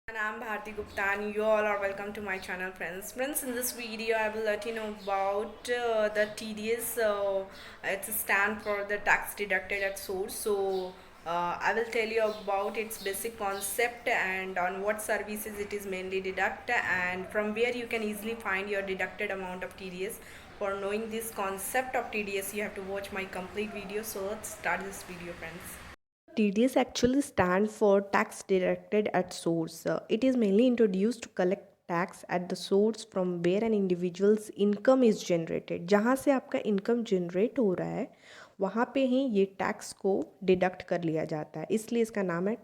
And I'm Bharti Gupta, and you all are welcome to my channel, friends. Friends, in this video, I will let you know about the TDS. It's a stand for the tax deducted at source. I will tell you about its basic concept and on what services it is mainly deduct, and from where you can easily find your deducted amount of TDS. For knowing this concept of TDS, you have to watch my complete video. So let's start this video, friends. TDS actually stand for tax deducted at source. It is mainly introduced to collect tax at the source from where an individual's income is generated. जहाँ से आपका income generate हो रहा है वहाँ पे ही ये tax को deduct कर लिया जाता है, इसलिए इसका नाम है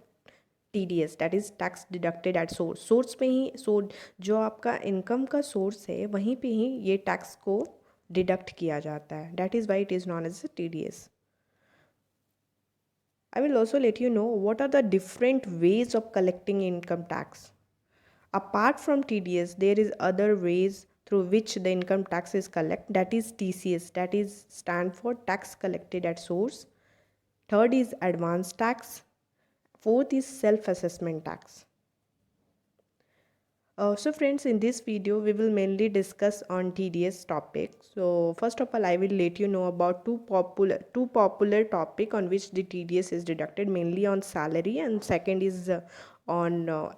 TDS, that is tax deducted at source. Source पे ही जो आपका इनकम का सोर्स है वहीं पे ही ये टैक्स को डिडक्ट किया जाता है. That is why it is known as TDS. I will also let you know what are the different ways of collecting income tax. Apart from TDS, there is other ways through which the income tax is collected, that is TCS, that is stand for tax collected at source. Third is advance tax. Fourth is self-assessment tax. So friends, in this video we will mainly discuss on TDS topic. So first of all, I will let you know about two popular topic on which the TDS is deducted, mainly on salary, and second is on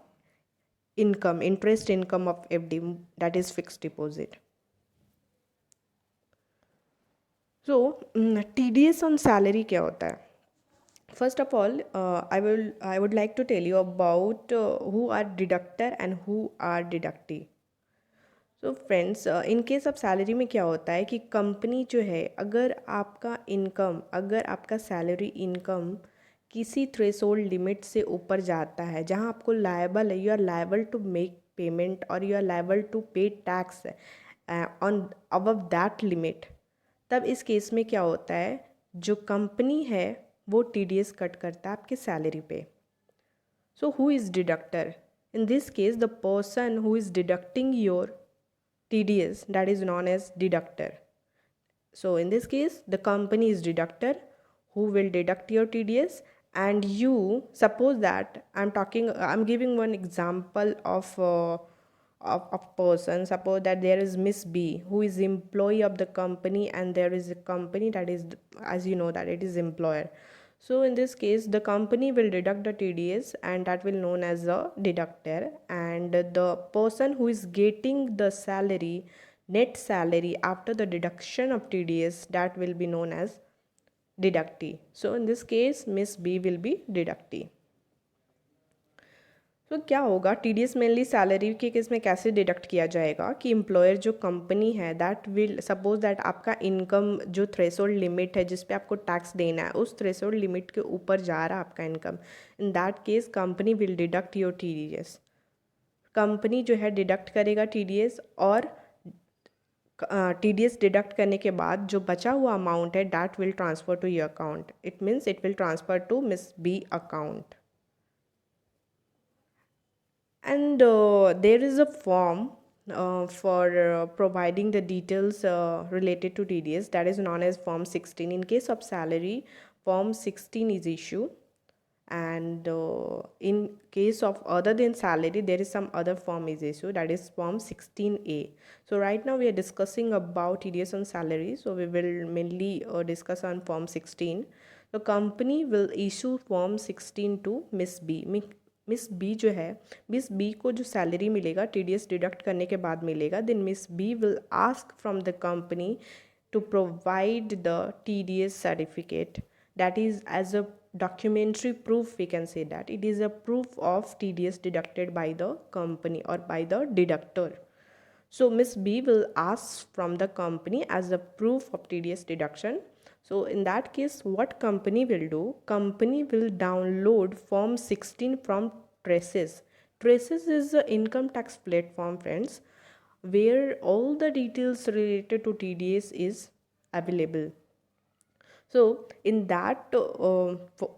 interest income of FD, that is fixed deposit. So TDS on salary क्या होता है? First of all, I would like to tell you about who are deductor and who are deductee. So friends, in case of salary में क्या होता है कि company जो है, अगर आपका सैलरी इनकम किसी थ्रेशोल्ड लिमिट से ऊपर जाता है जहां आपको लायबल है, you are liable to make payment और you are liable to pay tax on above that limit, तब इस केस में क्या होता है, जो कंपनी है वो TDS कट करता है आपके सैलरी पे. So who is deductor? In this case, the person who is deducting your TDS, that is known as deductor. So in this case, the company is deductor who will deduct your TDS, and you suppose that I'm giving one example of person. Suppose that there is Miss B who is employee of the company, and there is a company that is, as you know, that it is employer. So in this case, the company will deduct the TDS, and that will known as a deductor, and the person who is getting the salary, net salary after the deduction of TDS, that will be known as deductee. So in this case, Miss B will be deductee. तो क्या होगा, TDS mainly salary के case में कैसे deduct किया जाएगा कि employer जो कंपनी है, दैट विल सपोज दैट आपका इनकम जो थ्रेशोल्ड लिमिट है जिस पे आपको टैक्स देना है, उस थ्रेशोल्ड लिमिट के ऊपर जा रहा है आपका income, in that case company will deduct your TDS. Company जो है डिडक्ट करेगा TDS, और TDS डिडक्ट करने के बाद जो बचा हुआ अमाउंट है, that will transfer to your account. It means it will transfer to Miss B account. And there is a form for providing the details related to TDS, that is known as Form 16. In case of salary, Form 16 is issued, and in case of other than salary, there is some other form is issued, that is Form 16A. So right now we are discussing about TDS on salary, so we will mainly discuss on Form 16. The company will issue Form 16 to Miss B. Miss B जो है, miss B को जो salary मिलेगा TDS deduct करने के बाद मिलेगा, then Miss B will ask from the company to provide the TDS certificate, that is as a documentary proof. We can say that it is a proof of TDS deducted by the company or by the deductor. So Miss B will ask from the company as a proof of TDS deduction. So in that case, what company will do? Company will download Form 16 from Traces. Traces is an income tax platform, friends, where all the details related to TDS is available. So in that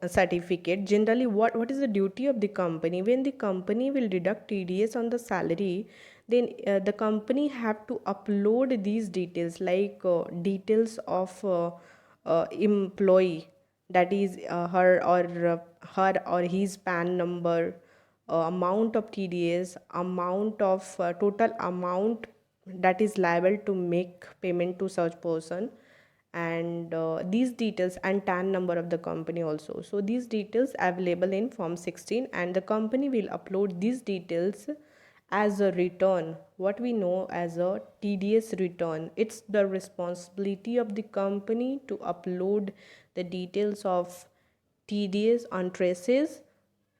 certificate, generally what is the duty of the company? When the company will deduct TDS on the salary, then the company have to upload these details, like details of employee, that is her or his PAN number, amount of TDS, amount of total amount that is liable to make payment to such person, and these details and TAN number of the company also. So these details available in form 16, and the company will upload these details as a return, what we know as a TDS return. It's the responsibility of the company to upload the details of TDS on traces,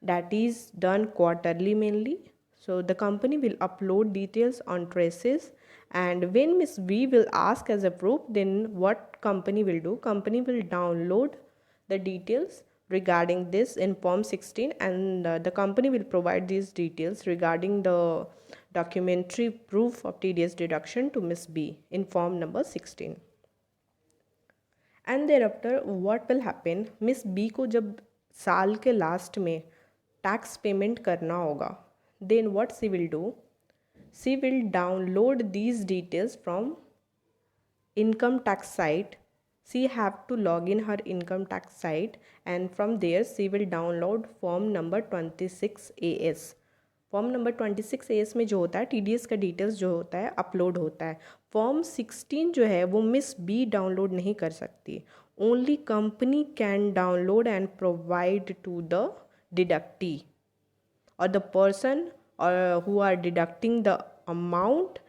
that is done quarterly mainly. So the company will upload details on traces, and when Miss B will ask as a proof, then what company will do? Company will download the details regarding this in form 16, and the company will provide these details regarding the documentary proof of TDS deduction to Miss B in form number 16. And thereafter what will happen, Miss B को जब साल के last में tax payment करना होगा, then what she will do, she will download these details from income tax site. She have to log in her income tax site, and from there she will download form number 26AS. Form number 26AS में जो होता है TDS का details जो होता है upload होता है. फॉर्म 16 जो है वो मिस बी डाउनलोड नहीं कर सकती. Only company can download and provide to the deductee or the person who are deducting the amount,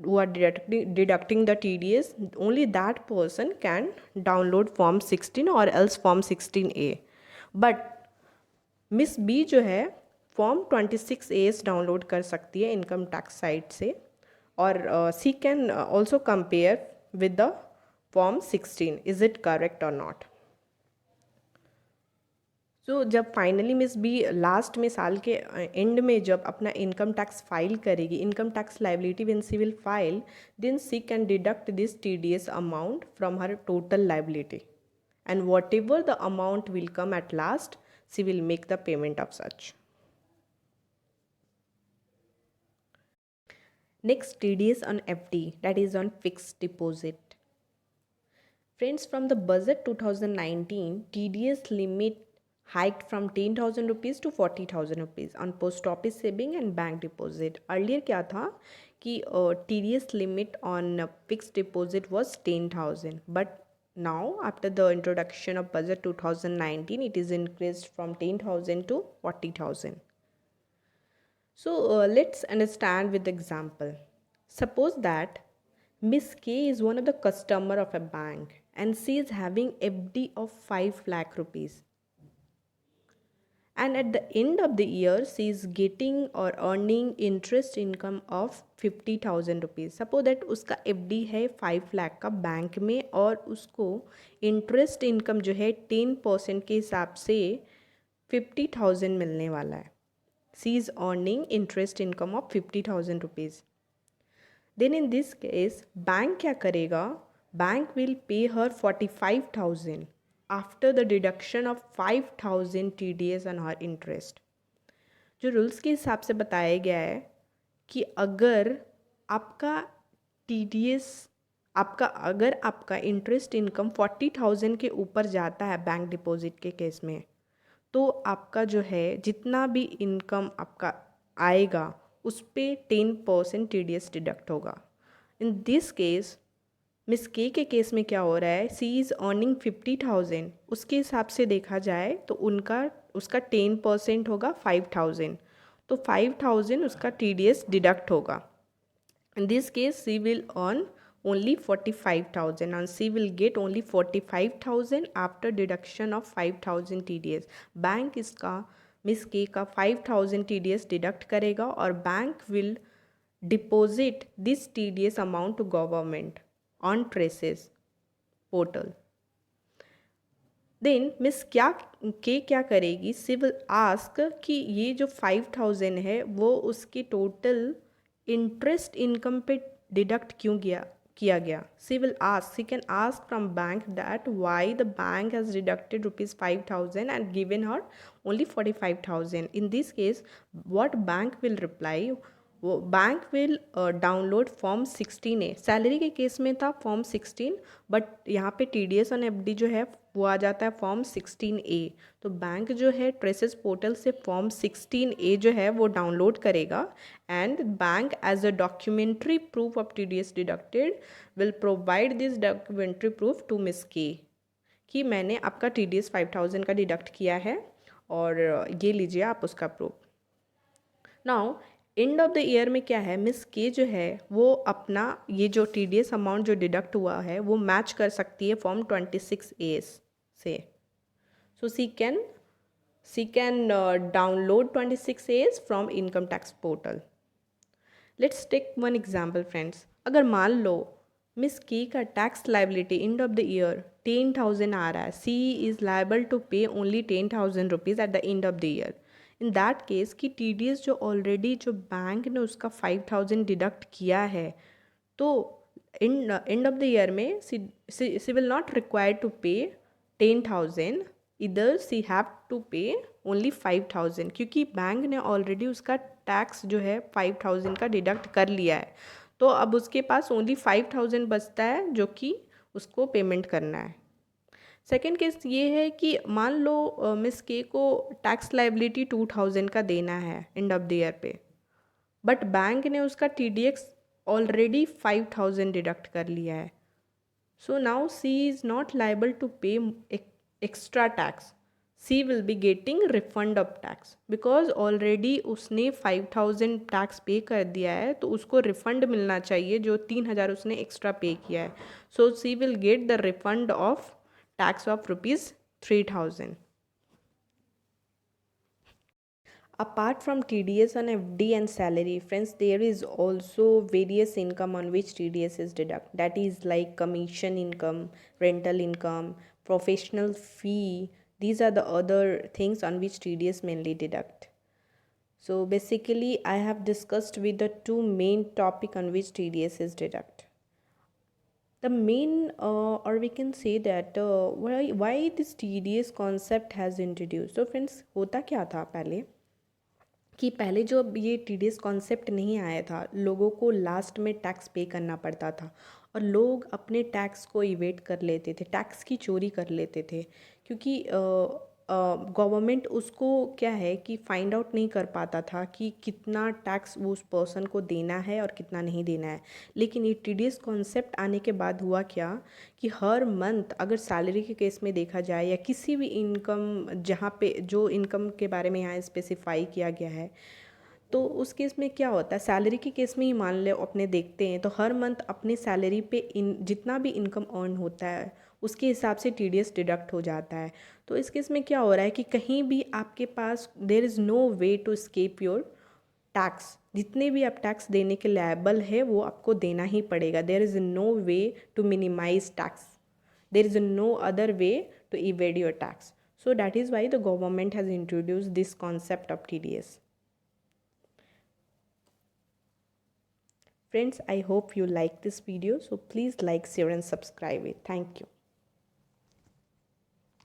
who are deducting the TDS, only that person can download form 16 or else form 16A. but Miss B जो है form 26AS download कर सकती है income tax site से, और she can also compare with the form 16. Is it correct or not? So जब finally miss B last में साल के एंड में जब अपना इनकम टैक्स फाइल करेगी, income tax liability when she will file, then she can deduct this TDS amount from her total liability, and whatever the amount will come at last, she will make the payment of such. Next, TDS on FD, that is on fixed deposit. Friends, from the budget 2019, TDS limit hiked from 10,000 rupees to 40,000 rupees on post office saving and bank deposit. Earlier क्या था कि TDS limit on fixed deposit was 10,000, but now after the introduction of budget 2019, it is increased from 10,000 to 40,000. So let's understand with example. Suppose that Miss K is one of the customer of a bank and she is having FD of 5 lakh rupees, and at the end of the year she is getting or earning interest income of 50,000 rupees. Suppose that उसका FD है 5 लाख का bank में, और उसको interest income जो है 10% के हिसाब से 50,000 मिलने वाला है. She is earning interest income of 50,000 rupees. Then in this case bank क्या करेगा? Bank will pay her 45,000 after the deduction of 5,000 TDS on her interest. जो रूल्स के हिसाब से बताया गया है कि अगर आपका TDS अगर आपका इंटरेस्ट इनकम 40,000 के ऊपर जाता है बैंक डिपॉजिट के केस में, तो आपका जो है जितना भी इनकम आपका आएगा उस पर 10% TDS डिडक्ट होगा. इन दिस केस मिस के केस में क्या हो रहा है? She is earning 50,000. उसके हिसाब से देखा जाए तो उसका 10% होगा 5,000, तो 5,000 उसका TDS डिडक्ट होगा. In this case she will earn only 45,000 and she will get only 45,000 after deduction of 5,000 TDS. Bank इसका मिस के का 5,000 TDS डिडक्ट करेगा और bank will deposit this TDS amount to government on TRACES portal. Then Miss क्या करेगी? सी will ask कि ये जो 5,000 है वो उसके टोटल इंटरेस्ट इनकम पे डिडक्ट क्यों किया गया. She can ask from bank that why the bank has deducted rupees 5,000 and given her only 45,000. In this case what bank will reply? वो bank will download form 16A. Salary के case में था form 16, but यहाँ पे TDS on FD जो है वो आ जाता है फॉर्म 16A। तो बैंक जो है ट्रेसेस पोर्टल से फॉर्म 16A जो है वो डाउनलोड करेगा, and bank as a documentary proof of TDS deducted will provide this documentary proof to Miss K कि मैंने आपका TDS 5000 का डिडक्ट किया है और ये लीजिए आप उसका proof. Now and of the year में क्या है, मिस के जो है वो अपना ये जो TDS अमाउंट जो डिडक्ट हुआ है वो मैच कर सकती है फॉर्म 26A से। So she can download 26A from income tax portal. Let's take one example friends. अगर मान लो मिस की का tax liability end of the year 10,000 आ रहा है, she is liable to pay only 10,000 rupees at the end of the year. In that case कि TDS जो ऑलरेडी जो बैंक ने उसका 5,000 डिडक्ट किया है, तो एंड ऑफ द ईयर में सी विल नॉट रिक्वायर टू पे 10,000, इधर सी हैव टू पे ओनली 5,000 क्योंकि बैंक ने ऑलरेडी उसका टैक्स जो है 5,000 का डिडक्ट कर लिया है। तो अब उसके पास ओनली 5,000 बचता है जो कि उसको पेमेंट करना है। सेकेंड केस ये है कि मान लो मिस के को टैक्स लाइबिलिटी 2,000 का देना है एंड ऑफ द ईयर पे, बट बैंक ने उसका TDS ऑलरेडी 5,000 डिडक्ट कर लिया है। So now she is not liable to pay extra tax, she will be getting refund of tax because already उसने 5,000 टैक्स पे कर दिया है, तो उसको रिफंड मिलना चाहिए जो 3,000 उसने एक्स्ट्रा पे किया है। So she will get the refund of tax of ₹3,000। Apart from TDS on FD and salary, friends, there is also various income on which TDS is deduct. That is like commission income, rental income, professional fee. These are the other things on which TDS mainly deduct. So basically, I have discussed with the two main topic on which TDS is deduct. The main, or we can say that why this TDS concept has introduced. So friends, होता क्या था पहले कि पहले जो अब ये TDS concept नहीं आया था, लोगों को लास्ट में टैक्स पे करना पड़ता था और लोग अपने टैक्स को इवेट कर लेते थे, टैक्स की चोरी कर लेते थे क्योंकि गवर्नमेंट उसको क्या है कि फाइंड आउट नहीं कर पाता था कि कितना टैक्स वो उस पर्सन को देना है और कितना नहीं देना है। लेकिन ये TDS कॉन्सेप्ट आने के बाद हुआ क्या कि हर मंथ अगर सैलरी के केस में देखा जाए या किसी भी इनकम जहाँ पे जो इनकम के बारे में यहाँ स्पेसिफाई किया गया है, तो उस केस में क्या होता है, सैलरी के केस में ही मान लो अपने देखते हैं तो हर मंथ अपनी सैलरी पे जितना भी इनकम अर्न होता है उसके हिसाब से TDS डिडक्ट हो जाता है। तो इस केस में क्या हो रहा है कि कहीं भी आपके पास there is no way to escape your tax, जितने भी आप टैक्स देने के लायबल है वो आपको देना ही पड़ेगा। There is no way to minimise tax, there is no other way to evade your tax. So that is why the government has introduced this concept of TDS. Friends, I hope you like this video. So please like, share and subscribe it. Thank you.